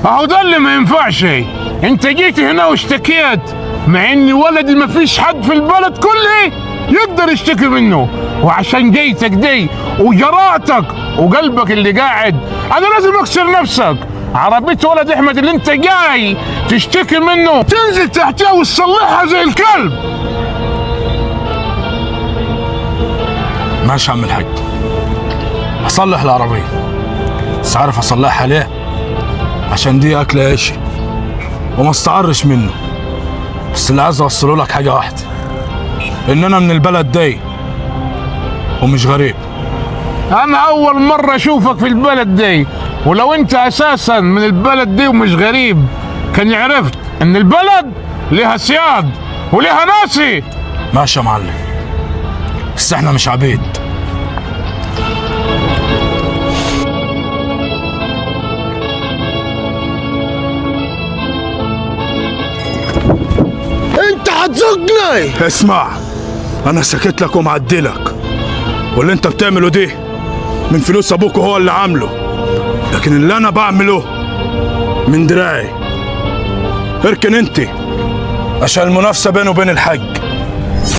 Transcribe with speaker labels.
Speaker 1: اهو ده اللي ما ينفعش. انت جيت هنا واشتكيت، مع ان ولدي ما فيش حد في البلد كله يقدر يشتكي منه، وعشان جيتك دي وجرأتك وقلبك اللي قاعد انا لازم اكسر نفسك. عربية ولد احمد اللي انت جاي تشتكي منه تنزل تحتها وتصلحها زي الكلب.
Speaker 2: ماشي يا عم الحاج، اصلح العربيه، بس عارف اصلحها ليه؟ عشان دي اكل عيشي وما استعرش منه. بس اللي عايز اوصله لك حاجه واحده، ان انا من البلد دي ومش غريب.
Speaker 1: انا اول مرة اشوفك في البلد دي، ولو انت اساسا من البلد دي ومش غريب كان عرفت ان البلد لها سياد ولها ناسي.
Speaker 2: ماشي يا معلم، بس احنا مش عبيد.
Speaker 3: انت هتزقني.
Speaker 2: اسمع، انا سكت لك ومعدلك، واللي انت بتعمله دي من فلوس ابوك هو اللي عامله، لكن اللي انا بعمله من دراعي. اركن انت عشان المنافسه بينه وبين الحاج.